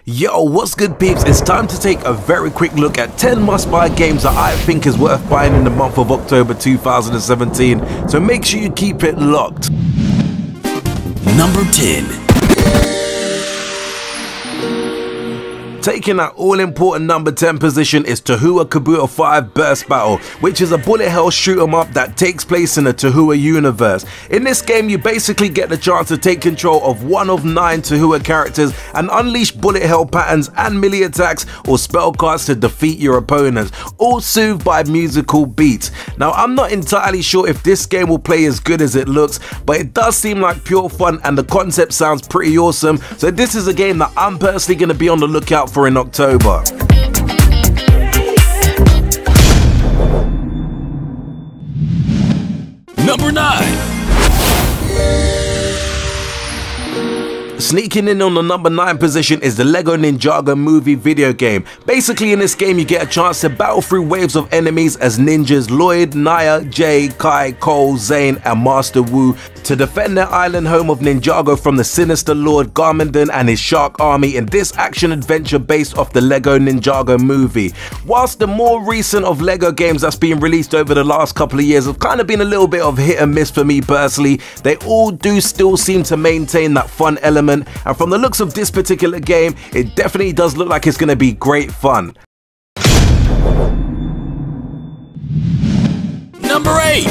Yo, what's good peeps? It's time to take a very quick look at 10 must-buy games that I think is worth buying in the month of October 2017, so make sure you keep it locked. Number 10. Taking that all-important number 10 position is Tahua Kabuto 5 Burst Battle, which is a bullet hell shoot 'em up that takes place in the Tahua universe. In this game, you basically get the chance to take control of one of 9 Tahua characters and unleash bullet hell patterns and melee attacks or spell cards to defeat your opponents, all soothed by musical beats. Now, I'm not entirely sure if this game will play as good as it looks, but it does seem like pure fun and the concept sounds pretty awesome, so this is a game that I'm personally going to be on the lookout for in October. Number 9. Sneaking in on the number 9 position is the Lego Ninjago movie video game. Basically in this game you get a chance to battle through waves of enemies as ninjas Lloyd, Naya, Jay, Kai, Cole, Zane and Master Wu to defend their island home of Ninjago from the sinister Lord Garmandon and his shark army in this action adventure based off the Lego Ninjago movie. Whilst the more recent of Lego games that's been released over the last couple of years have kind of been a little bit of hit and miss for me personally, they all do still seem to maintain that fun element. And from the looks of this particular game, it definitely does look like it's going to be great fun. Number 8.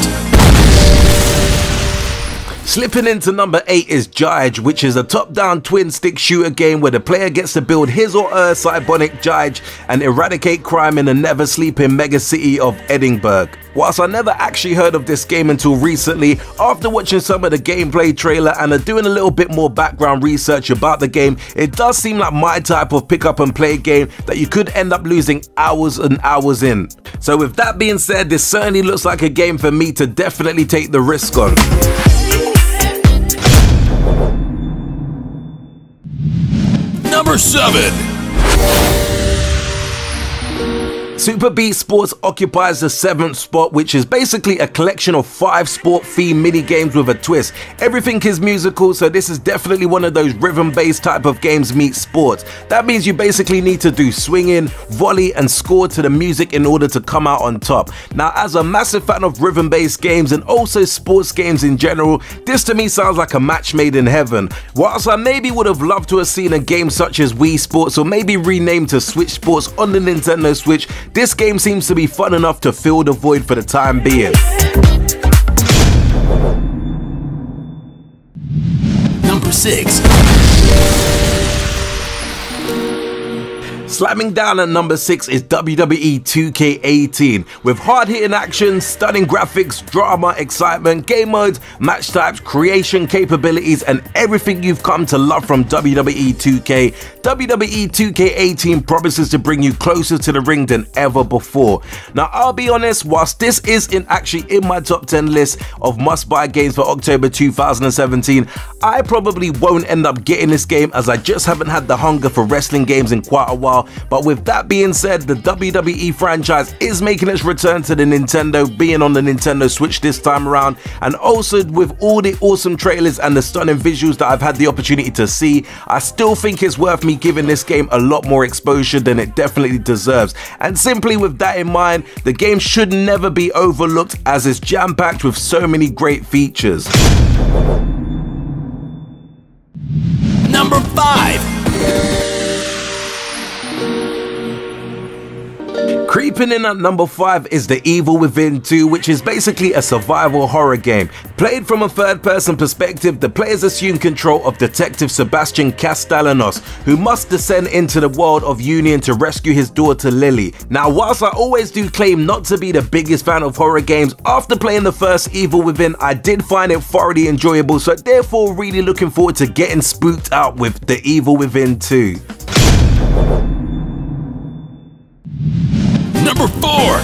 Slipping into number 8 is JYDGE, which is a top-down twin-stick shooter game where the player gets to build his or her cybonic JYDGE and eradicate crime in the never-sleeping mega city of Edinburgh. Whilst I never actually heard of this game until recently, after watching some of the gameplay trailer and doing a little bit more background research about the game, it does seem like my type of pick up and play game that you could end up losing hours and hours in. So with that being said, this certainly looks like a game for me to definitely take the risk on. Number 7. Superbeat Sports occupies the 7th spot, which is basically a collection of 5 sport-themed mini-games with a twist. Everything is musical, so this is definitely one of those rhythm-based type of games meet sports. That means you basically need to do swinging, volley and score to the music in order to come out on top. Now, as a massive fan of rhythm-based games and also sports games in general, this to me sounds like a match made in heaven. Whilst I maybe would have loved to have seen a game such as Wii Sports or maybe renamed to Switch Sports on the Nintendo Switch, this game seems to be fun enough to fill the void for the time being. Number 6. Slamming down at number 6 is WWE 2K18. With hard-hitting action, stunning graphics, drama, excitement, game modes, match types, creation capabilities, and everything you've come to love from WWE 2K, WWE 2K18 promises to bring you closer to the ring than ever before. Now, I'll be honest, whilst this isn't actually in my top 10 list of must-buy games for October 2017, I probably won't end up getting this game as I just haven't had the hunger for wrestling games in quite a while. But with that being said, the WWE franchise is making its return to the Nintendo, being on the Nintendo Switch this time around, and also with all the awesome trailers and the stunning visuals that I've had the opportunity to see, I still think it's worth me giving this game a lot more exposure than it definitely deserves. And simply with that in mind, the game should never be overlooked as it's jam-packed with so many great features. Number 5. Creeping in at number 5 is The Evil Within 2, which is basically a survival horror game. Played from a third-person perspective, the players assume control of Detective Sebastian Castellanos, who must descend into the world of Union to rescue his daughter Lily. Now, whilst I always do claim not to be the biggest fan of horror games, after playing the first Evil Within, I did find it thoroughly enjoyable, so therefore really looking forward to getting spooked out with The Evil Within 2. Number 4.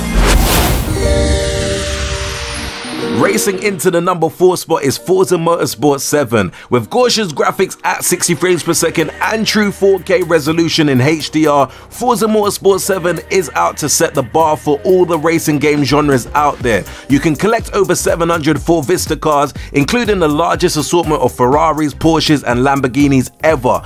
Racing into the number 4 spot is Forza Motorsport 7. With gorgeous graphics at 60 frames per second and true 4K resolution in HDR, Forza Motorsport 7 is out to set the bar for all the racing game genres out there. You can collect over 700 4Vista cars, including the largest assortment of Ferraris, Porsches and Lamborghinis ever.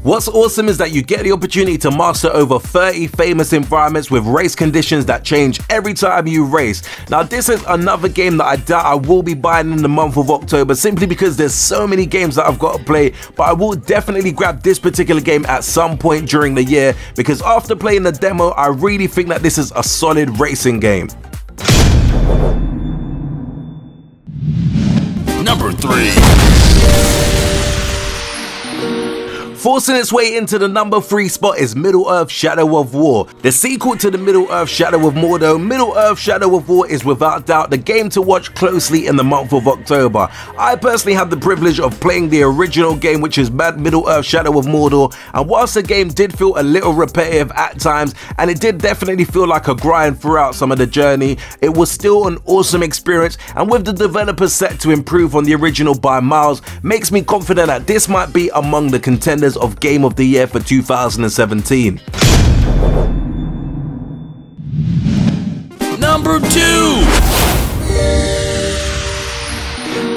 What's awesome is that you get the opportunity to master over 30 famous environments with race conditions that change every time you race. Now this is another game that I doubt I will be buying in the month of October, simply because there's so many games that I've got to play, but I will definitely grab this particular game at some point during the year, because after playing the demo, I really think that this is a solid racing game. Number 3. Forcing its way into the number 3 spot is Middle-earth: Shadow of War. The sequel to the Middle-earth: Shadow of Mordor, Middle-earth: Shadow of War is without doubt the game to watch closely in the month of October. I personally had the privilege of playing the original game, which is Middle-earth: Shadow of Mordor, and whilst the game did feel a little repetitive at times, and it did definitely feel like a grind throughout some of the journey, it was still an awesome experience, and with the developers set to improve on the original by miles, makes me confident that this might be among the contenders of Game of the Year for 2017. Number 2.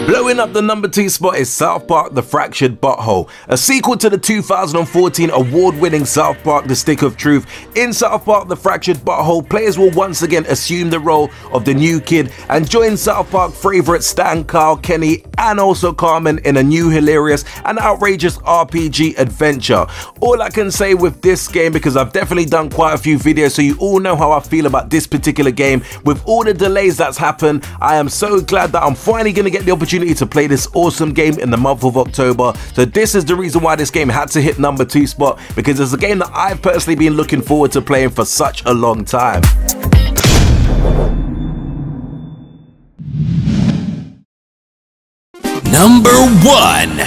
Blowing up the number 2 spot is South Park: The Fractured Butthole, a sequel to the 2014 award-winning South Park: The Stick of Truth. In South Park: The Fractured Butthole, players will once again assume the role of the new kid and join South Park favourites Stan, Carl, Kenny and also Carmen in a new hilarious and outrageous RPG adventure. All I can say with this game, because I've definitely done quite a few videos, so you all know how I feel about this particular game, with all the delays that's happened, I am so glad that I'm finally going to get the opportunity to play this awesome game in the month of October. So this is the reason why this game had to hit number 2 spot, because it's a game that I've personally been looking forward to playing for such a long time. Number 1.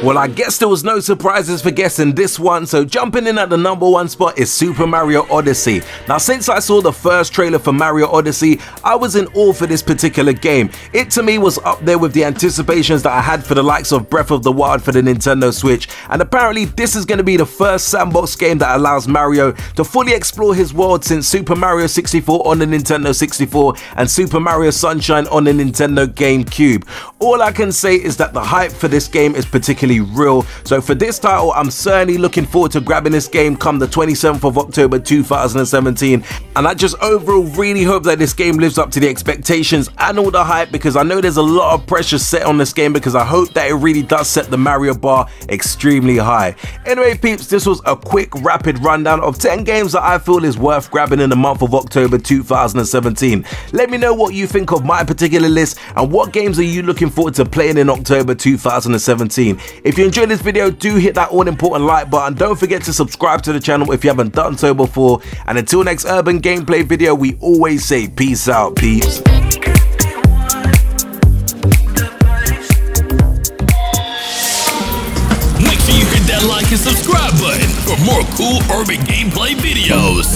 Well, I guess there was no surprises for guessing this one, so jumping in at the number 1 spot is Super Mario Odyssey. Now, since I saw the first trailer for Mario Odyssey, I was in awe for this particular game. It to me was up there with the anticipations that I had for the likes of Breath of the Wild for the Nintendo Switch, and apparently this is going to be the first sandbox game that allows Mario to fully explore his world since Super Mario 64 on the Nintendo 64 and Super Mario Sunshine on the Nintendo GameCube. All I can say is that the hype for this game is particularly real, so for this title I'm certainly looking forward to grabbing this game come the 27th of October 2017, and I just overall really hope that this game lives up to the expectations and all the hype, because I know there's a lot of pressure set on this game, because I hope that it really does set the Mario bar extremely high. Anyway peeps, this was a quick rapid rundown of 10 games that I feel is worth grabbing in the month of October 2017. Let me know what you think of my particular list and what games are you looking forward to playing in October 2017. If you enjoyed this video, do hit that all important like button. Don't forget to subscribe to the channel if you haven't done so before. And until next urban gameplay video, we always say peace out, peeps. Make sure you hit that like and subscribe button for more cool urban gameplay videos.